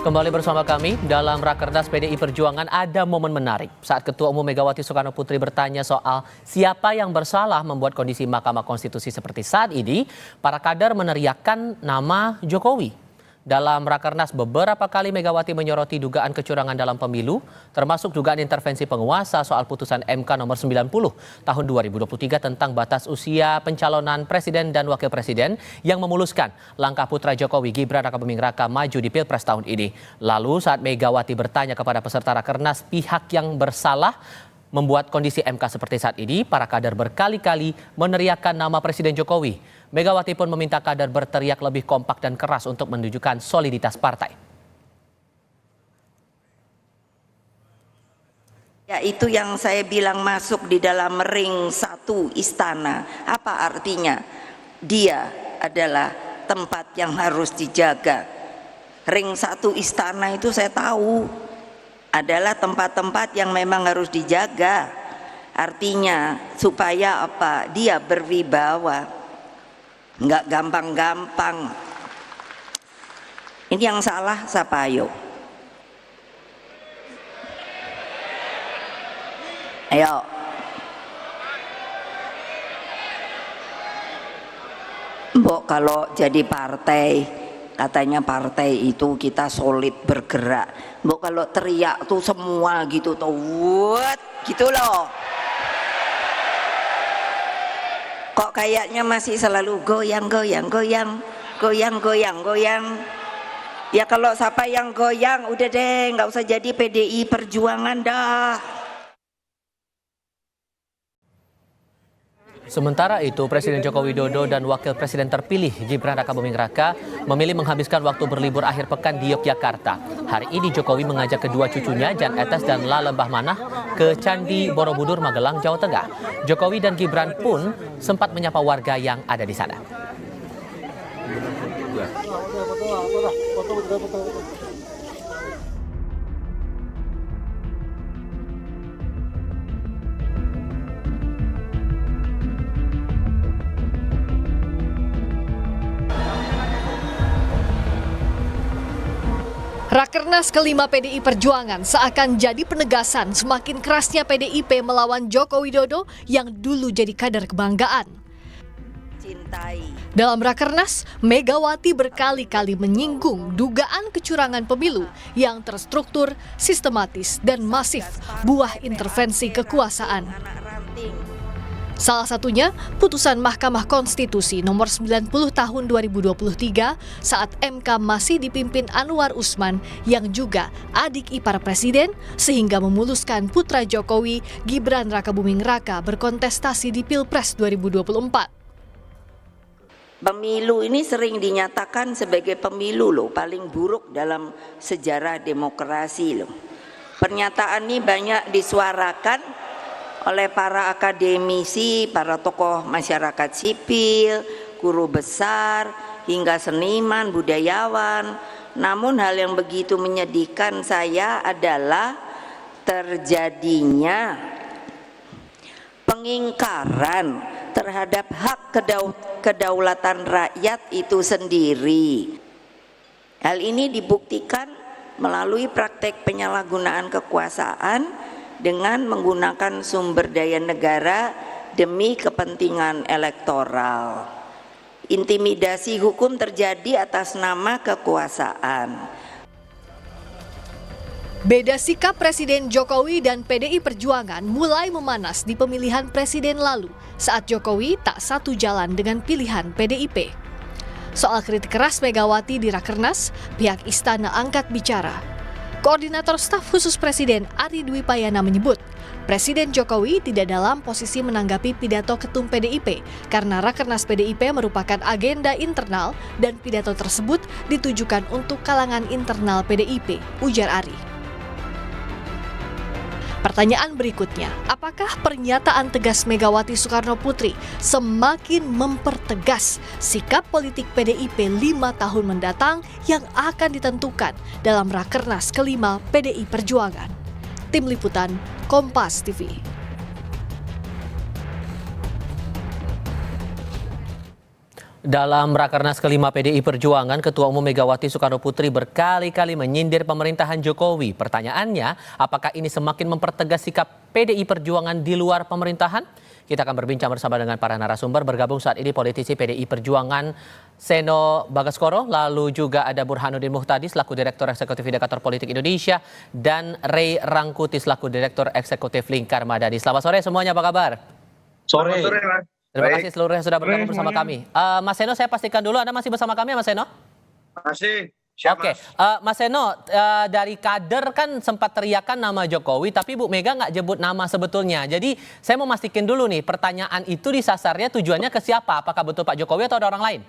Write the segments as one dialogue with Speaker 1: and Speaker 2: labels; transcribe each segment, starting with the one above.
Speaker 1: Kembali bersama kami dalam Rakernas PDI Perjuangan. Ada momen menarik saat Ketua Umum Megawati Soekarno Putri bertanya soal siapa yang bersalah membuat kondisi Mahkamah Konstitusi seperti saat ini. Para kader meneriakkan nama Jokowi. Dalam Rakernas beberapa kali Megawati menyoroti dugaan kecurangan dalam pemilu, termasuk dugaan intervensi penguasa soal putusan MK nomor 90 tahun 2023 tentang batas usia pencalonan presiden dan wakil presiden yang memuluskan langkah putra Jokowi Gibran Rakabuming Raka maju di Pilpres tahun ini. Lalu saat Megawati bertanya kepada peserta Rakernas pihak yang bersalah membuat kondisi MK seperti saat ini, para kader berkali-kali meneriakkan nama Presiden Jokowi. Megawati pun meminta kader berteriak lebih kompak dan keras untuk menunjukkan soliditas partai.
Speaker 2: Ya, itu yang saya bilang masuk di dalam ring satu istana. Apa artinya? Dia adalah tempat yang harus dijaga. Ring satu istana itu saya tahu adalah tempat-tempat yang memang harus dijaga. Artinya supaya apa? Dia berwibawa. Nggak gampang-gampang. Ini yang salah siapa ayo? Ayo. Mbok kalau jadi partai, katanya partai itu kita solid bergerak. Mbok kalau teriak tuh semua gitu tuh, gitu loh. Kok kayaknya masih selalu goyang. Ya kalau siapa yang goyang udah deh nggak usah jadi PDI Perjuangan dah.
Speaker 1: Sementara itu, Presiden Joko Widodo dan Wakil Presiden terpilih Gibran Rakabuming Raka memilih menghabiskan waktu berlibur akhir pekan di Yogyakarta. Hari ini Jokowi mengajak kedua cucunya Jan Etes dan La Lembah Manah ke Candi Borobudur, Magelang, Jawa Tengah. Jokowi dan Gibran pun sempat menyapa warga yang ada di sana.
Speaker 3: Rakernas kelima PDI Perjuangan seakan jadi penegasan semakin kerasnya PDIP melawan Joko Widodo yang dulu jadi kader kebanggaan. Dalam Rakernas, Megawati berkali-kali menyinggung dugaan kecurangan pemilu yang terstruktur, sistematis, dan masif buah intervensi kekuasaan. Salah satunya putusan Mahkamah Konstitusi nomor 90 tahun 2023 saat MK masih dipimpin Anwar Usman yang juga adik ipar presiden sehingga memuluskan putra Jokowi Gibran Rakabuming Raka berkontestasi di Pilpres 2024.
Speaker 2: Pemilu ini sering dinyatakan sebagai pemilu loh paling buruk dalam sejarah demokrasi loh. Pernyataan ini banyak disuarakan oleh para akademisi, para tokoh masyarakat sipil, guru besar, hingga seniman, budayawan. Namun hal yang begitu menyedihkan saya adalah terjadinya pengingkaran terhadap hak kedaulatan rakyat itu sendiri. Hal ini dibuktikan melalui praktek penyalahgunaan kekuasaan dengan menggunakan sumber daya negara demi kepentingan elektoral. Intimidasi hukum terjadi atas nama kekuasaan.
Speaker 3: Beda sikap Presiden Jokowi dan PDI Perjuangan mulai memanas di pemilihan presiden lalu saat Jokowi tak satu jalan dengan pilihan PDIP. Soal kritik keras Megawati di Rakernas, pihak istana angkat bicara. Koordinator Staf Khusus Presiden Ari Dwi Payana menyebut, Presiden Jokowi tidak dalam posisi menanggapi pidato Ketum PDIP karena Rakernas PDIP merupakan agenda internal dan pidato tersebut ditujukan untuk kalangan internal PDIP, ujar Ari. Pertanyaan berikutnya, apakah pernyataan tegas Megawati Soekarno Putri semakin mempertegas sikap politik PDIP 5 tahun mendatang yang akan ditentukan dalam Rakernas kelima PDI Perjuangan? Tim Liputan, Kompas TV.
Speaker 1: Dalam Rakernas kelima PDI Perjuangan, Ketua Umum Megawati Soekarno Putri berkali-kali menyindir pemerintahan Jokowi. Pertanyaannya, apakah ini semakin mempertegas sikap PDI Perjuangan di luar pemerintahan? Kita akan berbincang bersama dengan para narasumber. Bergabung saat ini politisi PDI Perjuangan Seno Bagaskoro, lalu juga ada Burhanuddin Muhtadi selaku Direktur Eksekutif Indikator Politik Indonesia, dan Ray Rangkuti selaku Direktur Eksekutif Lingkar Madani. Selamat sore semuanya, apa kabar?
Speaker 4: Sore.
Speaker 5: Mas.
Speaker 1: Terima kasih seluruhnya sudah bergabung bersama kami. Mas Seno, saya pastikan dulu Anda masih bersama kami ya, Mas Seno?
Speaker 5: Masih. Siap,
Speaker 1: Oke, Mas Seno, dari kader kan sempat teriakan nama Jokowi, tapi Bu Mega nggak jebut nama sebetulnya. Jadi saya mau mastikin dulu nih, pertanyaan itu disasarnya tujuannya ke siapa? Apakah betul Pak Jokowi atau ada orang lain?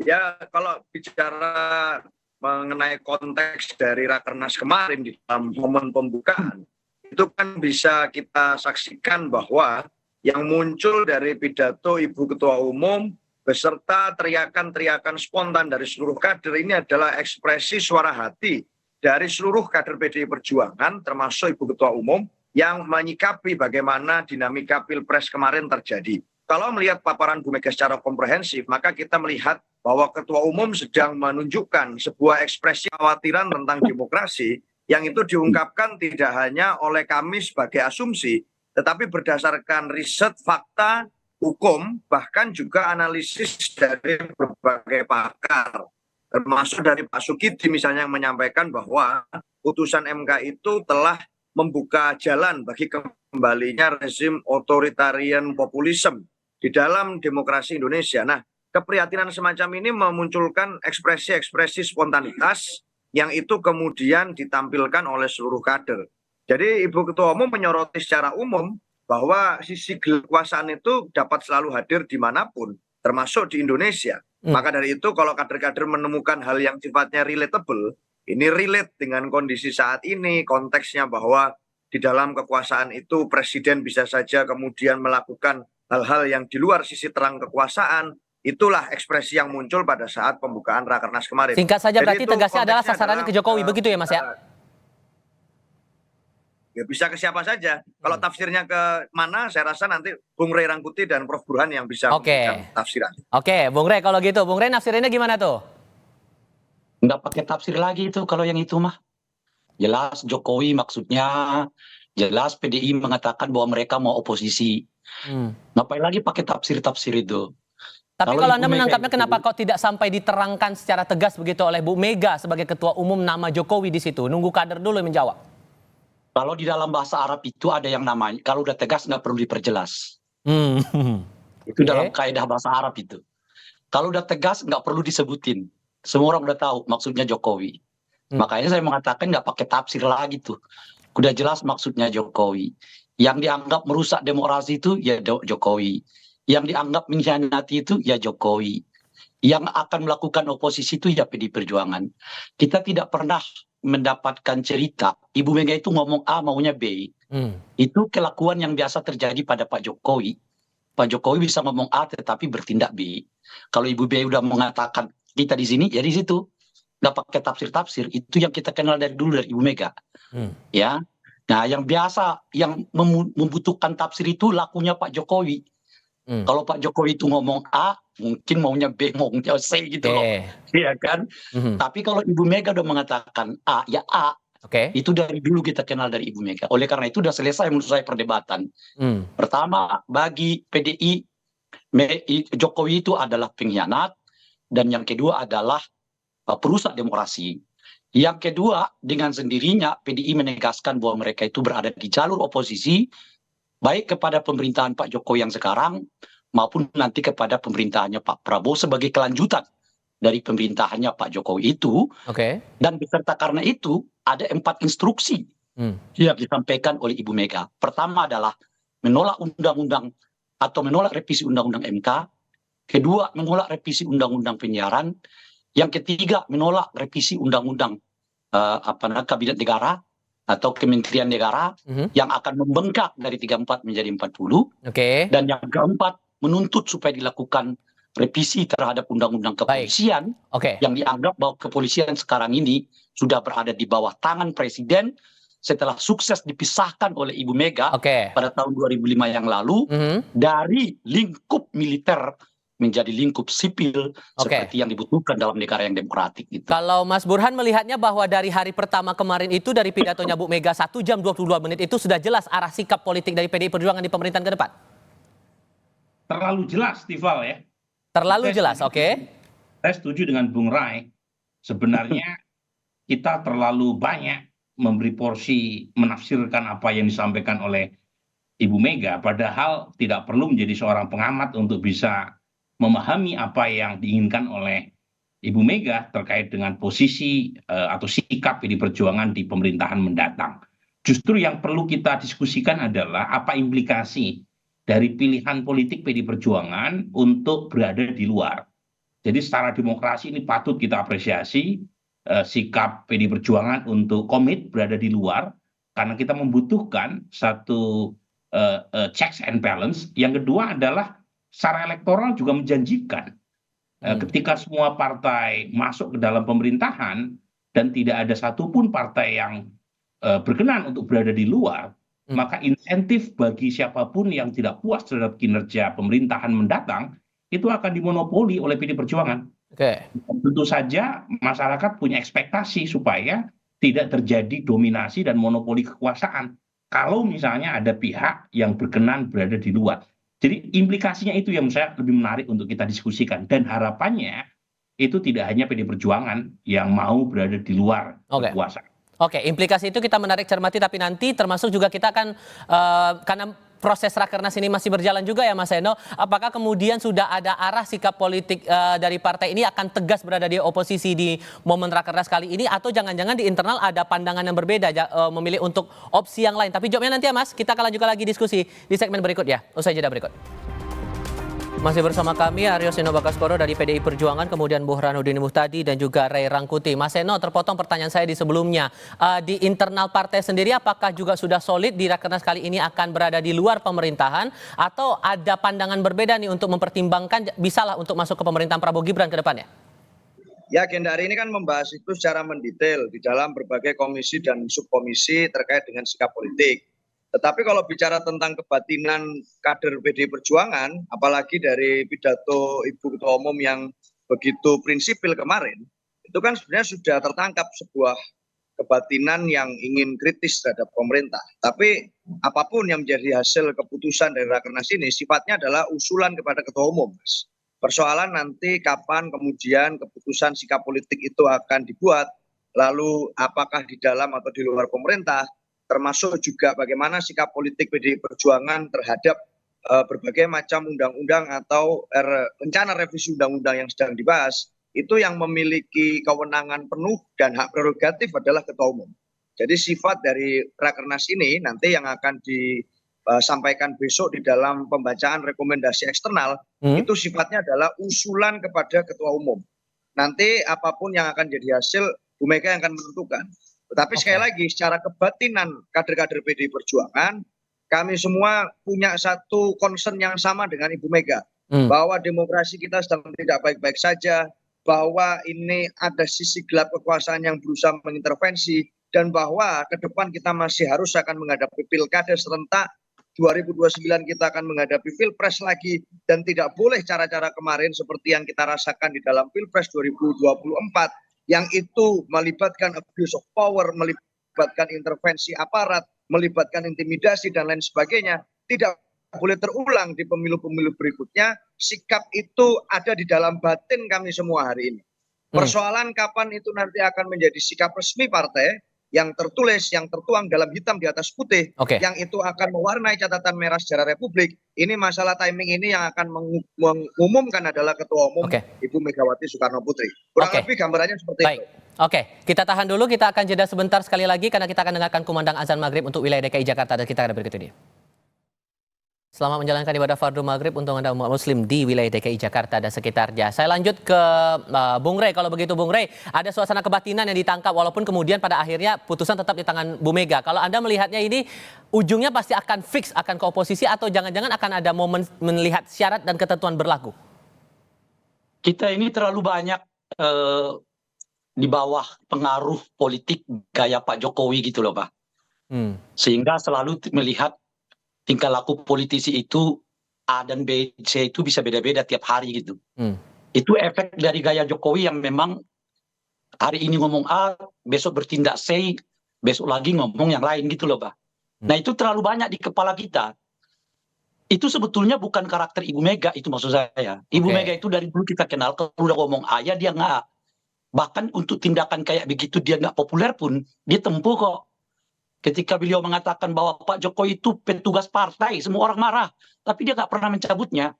Speaker 5: Ya, kalau bicara mengenai konteks dari Rakernas kemarin di dalam momen pembukaan, itu kan bisa kita saksikan bahwa yang muncul dari pidato Ibu Ketua Umum beserta teriakan-teriakan spontan dari seluruh kader ini adalah ekspresi suara hati dari seluruh kader PDI Perjuangan termasuk Ibu Ketua Umum yang menyikapi bagaimana dinamika Pilpres kemarin terjadi. Kalau melihat paparan Bu Mega secara komprehensif, maka kita melihat bahwa Ketua Umum sedang menunjukkan sebuah ekspresi kekhawatiran tentang demokrasi yang itu diungkapkan tidak hanya oleh kami sebagai asumsi, tetapi berdasarkan riset, fakta, hukum, bahkan juga analisis dari berbagai pakar. Termasuk dari Pak Sukidi misalnya yang menyampaikan bahwa putusan MK itu telah membuka jalan bagi kembalinya rezim otoritarian populisme di dalam demokrasi Indonesia. Nah, keprihatinan semacam ini memunculkan ekspresi-ekspresi spontanitas yang itu kemudian ditampilkan oleh seluruh kader. Jadi Ibu Ketua Umum menyoroti secara umum bahwa sisi kekuasaan itu dapat selalu hadir dimanapun, termasuk di Indonesia. Maka dari itu kalau kader-kader menemukan hal yang sifatnya relatable, ini relate dengan kondisi saat ini, konteksnya bahwa di dalam kekuasaan itu presiden bisa saja kemudian melakukan hal-hal yang di luar sisi terang kekuasaan, itulah ekspresi yang muncul pada saat pembukaan Rakernas kemarin.
Speaker 1: Singkat saja,
Speaker 5: Jadi
Speaker 1: berarti tegasnya adalah sasarannya ke Jokowi, begitu ya Mas ya?
Speaker 5: Ya bisa ke siapa saja. Kalau tafsirnya ke mana, saya rasa nanti Bung Ray Rangkuti dan Prof Burhan yang bisa memberikan tafsiran.
Speaker 1: Oke, Bung Ray, kalau gitu, Bung Ray nafsirinnya gimana tuh?
Speaker 4: Nggak pakai tafsir lagi itu kalau yang itu mah. Jelas Jokowi maksudnya, jelas PDI mengatakan bahwa mereka mau oposisi. Ngapain lagi pakai tafsir-tafsir itu?
Speaker 1: Tapi kalau Anda menangkapnya, kenapa kok tidak sampai diterangkan secara tegas begitu oleh Bu Mega sebagai Ketua Umum nama Jokowi di situ? Nunggu kader dulu yang menjawab.
Speaker 4: Kalau di dalam bahasa Arab itu ada yang namanya, kalau udah tegas nggak perlu diperjelas. Itu dalam kaidah bahasa Arab itu. Kalau udah tegas nggak perlu disebutin. Semua orang udah tahu maksudnya Jokowi. Makanya saya mengatakan nggak pakai tafsir lagi tuh. Udah jelas maksudnya Jokowi. Yang dianggap merusak demokrasi itu ya Jokowi. Yang dianggap mengkhianati itu ya Jokowi. Yang akan melakukan oposisi itu ya PDI Perjuangan. Kita tidak pernah mendapatkan cerita Ibu Mega itu ngomong A maunya B. Itu kelakuan yang biasa terjadi pada Pak Jokowi. Pak Jokowi bisa ngomong A tetapi bertindak B. Kalau Ibu B udah mengatakan kita di sini, ya di situ. Nggak pakai tafsir-tafsir. Itu yang kita kenal dari dulu dari Ibu Mega. Ya. Nah, yang biasa yang membutuhkan tafsir itu lakunya Pak Jokowi. Kalau Pak Jokowi itu ngomong A, mungkin maunya B, maunya C gitu loh. Iya kan? Tapi kalau Ibu Mega udah mengatakan A, ya A. Itu dari dulu kita kenal dari Ibu Mega. Oleh karena itu udah selesai menurut saya perdebatan. Pertama, bagi PDI, Jokowi itu adalah pengkhianat. Dan yang kedua adalah perusak demokrasi. Yang kedua, dengan sendirinya PDI menegaskan bahwa mereka itu berada di jalur oposisi, baik kepada pemerintahan Pak Jokowi yang sekarang, maupun nanti kepada pemerintahannya Pak Prabowo sebagai kelanjutan dari pemerintahannya Pak Jokowi itu. Dan beserta karena itu, ada 4 instruksi yang disampaikan oleh Ibu Mega. Pertama adalah menolak undang-undang atau menolak revisi undang-undang MK. Kedua, menolak revisi undang-undang penyiaran. Yang ketiga, menolak revisi undang-undang Kabinet Negara atau Kementerian Negara yang akan membengkak dari 34 menjadi 40. Dan yang keempat, menuntut supaya dilakukan revisi terhadap undang-undang kepolisian yang dianggap bahwa kepolisian sekarang ini sudah berada di bawah tangan presiden setelah sukses dipisahkan oleh Ibu Mega pada tahun 2005 yang lalu dari lingkup militer menjadi lingkup sipil seperti yang dibutuhkan dalam negara yang demokratik. Gitu.
Speaker 1: Kalau Mas Burhan melihatnya bahwa dari hari pertama kemarin itu dari pidatonya Bu Mega 1 jam 22 menit itu sudah jelas arah sikap politik dari PDI Perjuangan di pemerintahan ke depan?
Speaker 6: Terlalu jelas, Tival ya.
Speaker 1: Terlalu jelas, oke.
Speaker 6: Saya setuju dengan Bung Rai. Sebenarnya kita terlalu banyak memberi porsi menafsirkan apa yang disampaikan oleh Ibu Mega, padahal tidak perlu menjadi seorang pengamat untuk bisa memahami apa yang diinginkan oleh Ibu Mega terkait dengan posisi atau sikap PDI Perjuangan di pemerintahan mendatang. Justru yang perlu kita diskusikan adalah apa implikasi dari pilihan politik PDI Perjuangan untuk berada di luar. Jadi secara demokrasi ini patut kita apresiasi sikap PDI Perjuangan untuk komit berada di luar, karena kita membutuhkan satu checks and balance. Yang kedua adalah secara elektoral juga menjanjikan. Ketika semua partai masuk ke dalam pemerintahan dan tidak ada satupun partai yang berkenan untuk berada di luar, maka insentif bagi siapapun yang tidak puas terhadap kinerja pemerintahan mendatang itu akan dimonopoli oleh PDI Perjuangan. Tentu saja masyarakat punya ekspektasi supaya tidak terjadi dominasi dan monopoli kekuasaan kalau misalnya ada pihak yang berkenan berada di luar. Jadi implikasinya itu yang saya lebih menarik untuk kita diskusikan, dan harapannya itu tidak hanya PDI Perjuangan yang mau berada di luar kekuasaan.
Speaker 1: Oke, implikasi itu kita menarik cermati, tapi nanti termasuk juga kita akan karena proses rakernas ini masih berjalan juga ya Mas Eno, apakah kemudian sudah ada arah sikap politik dari partai ini akan tegas berada di oposisi di momen rakernas kali ini, atau jangan-jangan di internal ada pandangan yang berbeda, memilih untuk opsi yang lain? Tapi jawabnya nanti ya Mas, kita akan lanjutkan lagi diskusi di segmen berikutnya, usai jeda berikut. Masih bersama kami Aryo Seno Bagaskoro dari PDI Perjuangan, kemudian Burhanuddin Muhtadi dan juga Ray Rangkuti. Mas Seno, terpotong pertanyaan saya di sebelumnya. Di internal partai sendiri apakah juga sudah solid di rakernas kali ini akan berada di luar pemerintahan, atau ada pandangan berbeda nih untuk mempertimbangkan bisalah untuk masuk ke pemerintahan Prabowo Gibran ke depannya?
Speaker 5: Ya, agenda hari ini kan membahas itu secara mendetail di dalam berbagai komisi dan subkomisi terkait dengan sikap politik. Tetapi kalau bicara tentang kebatinan kader PDI Perjuangan, apalagi dari pidato Ibu Ketua Umum yang begitu prinsipil kemarin, itu kan sebenarnya sudah tertangkap sebuah kebatinan yang ingin kritis terhadap pemerintah. Tapi apapun yang menjadi hasil keputusan dari rakernas ini sifatnya adalah usulan kepada Ketua Umum, Mas. Persoalan nanti kapan kemudian keputusan sikap politik itu akan dibuat, lalu apakah di dalam atau di luar pemerintah, termasuk juga bagaimana sikap politik PDI Perjuangan terhadap berbagai macam undang-undang atau rencana revisi undang-undang yang sedang dibahas, itu yang memiliki kewenangan penuh dan hak prerogatif adalah Ketua Umum. Jadi sifat dari rakernas ini nanti yang akan disampaikan besok di dalam pembacaan rekomendasi eksternal, itu sifatnya adalah usulan kepada Ketua Umum. Nanti apapun yang akan jadi hasil, Bu Mega yang akan menentukan. Tetapi sekali lagi secara kebatinan kader-kader PDI Perjuangan, kami semua punya satu concern yang sama dengan Ibu Mega, bahwa demokrasi kita sedang tidak baik-baik saja, bahwa ini ada sisi gelap kekuasaan yang berusaha mengintervensi, dan bahwa ke depan kita masih harus akan menghadapi pilkada serentak, 2029 kita akan menghadapi pilpres lagi, dan tidak boleh cara-cara kemarin seperti yang kita rasakan di dalam pilpres 2024, yang itu melibatkan abuse of power, melibatkan intervensi aparat, melibatkan intimidasi dan lain sebagainya, tidak boleh terulang di pemilu-pemilu berikutnya. Sikap itu ada di dalam batin kami semua hari ini. Persoalan kapan itu nanti akan menjadi sikap resmi partai yang tertulis, yang tertuang dalam hitam di atas putih, yang itu akan mewarnai catatan merah sejarah Republik. Ini masalah timing ini yang akan mengumumkan adalah Ketua Umum Ibu Megawati Soekarno Putri. Kurang lebih gambarannya seperti itu.
Speaker 1: Oke, kita tahan dulu, kita akan jeda sebentar sekali lagi karena kita akan dengarkan kumandang azan maghrib untuk wilayah DKI Jakarta, dan kita akan berikut ini. Selamat menjalankan ibadah fardu maghrib untuk Anda umat muslim di wilayah DKI Jakarta dan sekitarnya. Saya lanjut ke Bung Rey. Kalau begitu Bung Rey, ada suasana kebatinan yang ditangkap walaupun kemudian pada akhirnya putusan tetap di tangan Bu Mega. Kalau Anda melihatnya ini ujungnya pasti akan fix, akan ke oposisi, atau jangan-jangan akan ada momen melihat syarat dan ketentuan berlaku?
Speaker 4: Kita ini terlalu banyak di bawah pengaruh politik gaya Pak Jokowi gitu loh Pak. Sehingga selalu melihat tingkah laku politisi itu A dan B, C itu bisa beda-beda tiap hari gitu.
Speaker 1: Hmm.
Speaker 4: Itu efek dari gaya Jokowi yang memang hari ini ngomong A, besok bertindak C, besok lagi ngomong yang lain gitu loh, Pak. Nah itu terlalu banyak di kepala kita. Itu sebetulnya bukan karakter Ibu Mega, itu maksud saya. Ibu
Speaker 1: Oke.
Speaker 4: Mega itu dari dulu kita kenal, kalau udah ngomong A ya dia nggak. Bahkan untuk tindakan kayak begitu dia nggak populer pun, dia tempuh kok. Ketika beliau mengatakan bahwa Pak Jokowi itu petugas partai, semua orang marah. Tapi dia nggak pernah mencabutnya.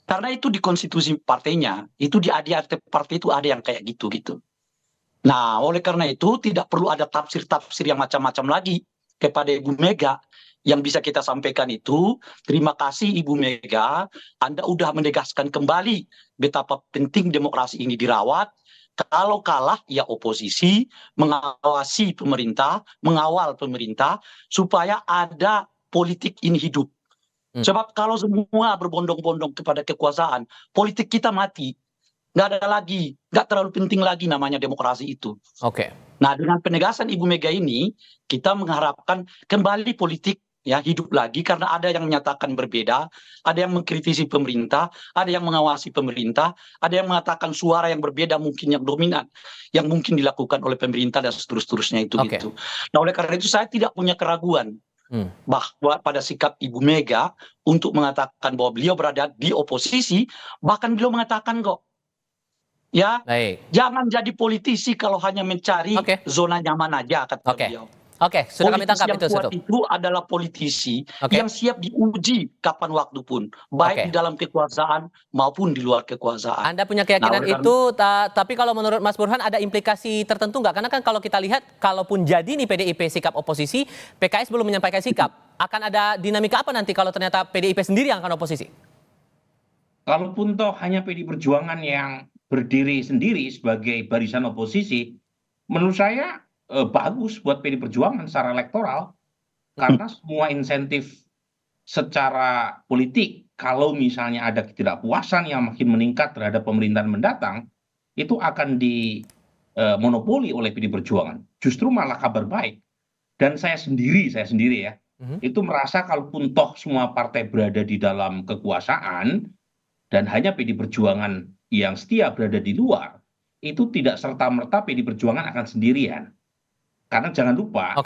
Speaker 4: Karena itu di konstitusi partainya, itu di ADART partai itu ada yang kayak gitu. Nah, oleh karena itu tidak perlu ada tafsir-tafsir yang macam-macam lagi kepada Ibu Mega. Yang bisa kita sampaikan itu, terima kasih Ibu Mega, Anda udah menegaskan kembali betapa penting demokrasi ini dirawat. Kalau kalah, ya oposisi, mengawasi pemerintah, mengawal pemerintah, supaya ada politik ini hidup. Sebab kalau semua berbondong-bondong kepada kekuasaan, politik kita mati. Nggak ada lagi, nggak terlalu penting lagi namanya demokrasi itu.
Speaker 1: Oke.
Speaker 4: Nah, dengan penegasan Ibu Mega ini, kita mengharapkan kembali politik ya hidup lagi, karena ada yang menyatakan berbeda, ada yang mengkritisi pemerintah, ada yang mengawasi pemerintah, ada yang mengatakan suara yang berbeda mungkin yang dominan, yang mungkin dilakukan oleh pemerintah dan seterusnya itu
Speaker 1: Oke.
Speaker 4: gitu. Nah, oleh karena itu saya tidak punya keraguan bahwa pada sikap Ibu Mega untuk mengatakan bahwa beliau berada di oposisi, bahkan beliau mengatakan kok, ya,
Speaker 1: Baik.
Speaker 4: jangan jadi politisi kalau hanya mencari
Speaker 1: Oke.
Speaker 4: zona nyaman aja, kata
Speaker 1: Oke.
Speaker 4: beliau.
Speaker 1: Oke, sudah kami
Speaker 4: Politisi
Speaker 1: tangkap
Speaker 4: yang
Speaker 1: itu,
Speaker 4: kuat
Speaker 1: Situp.
Speaker 4: itu adalah politisi
Speaker 1: Oke.
Speaker 4: yang siap diuji kapan waktu pun, baik
Speaker 1: Oke.
Speaker 4: di dalam kekuasaan maupun di luar kekuasaan.
Speaker 1: Anda punya keyakinan
Speaker 4: oleh karena-
Speaker 1: itu, tapi kalau menurut Mas Burhan ada implikasi tertentu nggak? Karena kan kalau kita lihat, kalaupun jadi nih PDIP sikap oposisi, PKS belum menyampaikan sikap. Akan ada dinamika apa nanti kalau ternyata PDIP sendiri yang akan oposisi?
Speaker 6: Kalaupun toh hanya PD Perjuangan yang berdiri sendiri sebagai barisan oposisi, menurut saya bagus buat PD Perjuangan secara elektoral, karena semua insentif secara politik, kalau misalnya ada ketidakpuasan yang makin meningkat terhadap pemerintahan mendatang, itu akan dimonopoli oleh PD Perjuangan. Justru malah kabar baik. Dan saya sendiri ya, itu merasa kalaupun toh semua partai berada di dalam kekuasaan, dan hanya PD Perjuangan yang setia berada di luar, itu tidak serta-merta PD Perjuangan akan sendirian. Karena jangan lupa,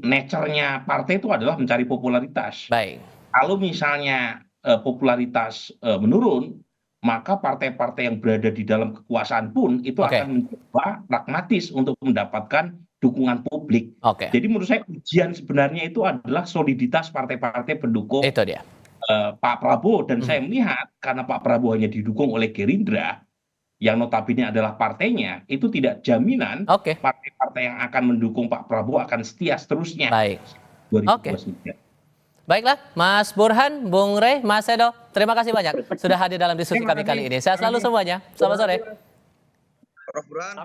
Speaker 6: nature-nya partai itu adalah mencari popularitas.
Speaker 1: Baik.
Speaker 6: Kalau misalnya popularitas menurun, maka partai-partai yang berada di dalam kekuasaan pun itu akan mencoba pragmatis untuk mendapatkan dukungan publik. Jadi menurut saya ujian sebenarnya itu adalah soliditas partai-partai pendukung
Speaker 1: Itu dia.
Speaker 6: Pak Prabowo. Dan saya melihat karena Pak Prabowo hanya didukung oleh Gerindra, yang notabene adalah partainya, itu tidak jaminan partai-partai yang akan mendukung Pak Prabowo akan setia seterusnya.
Speaker 1: Baik.
Speaker 6: 2023.
Speaker 1: Baiklah, Mas Burhan, Bung Rey, Mas Edo, terima kasih banyak sudah hadir dalam diskusi kami kali ini. Sehat selalu semuanya. Selamat sore.
Speaker 5: Prof. Burhan.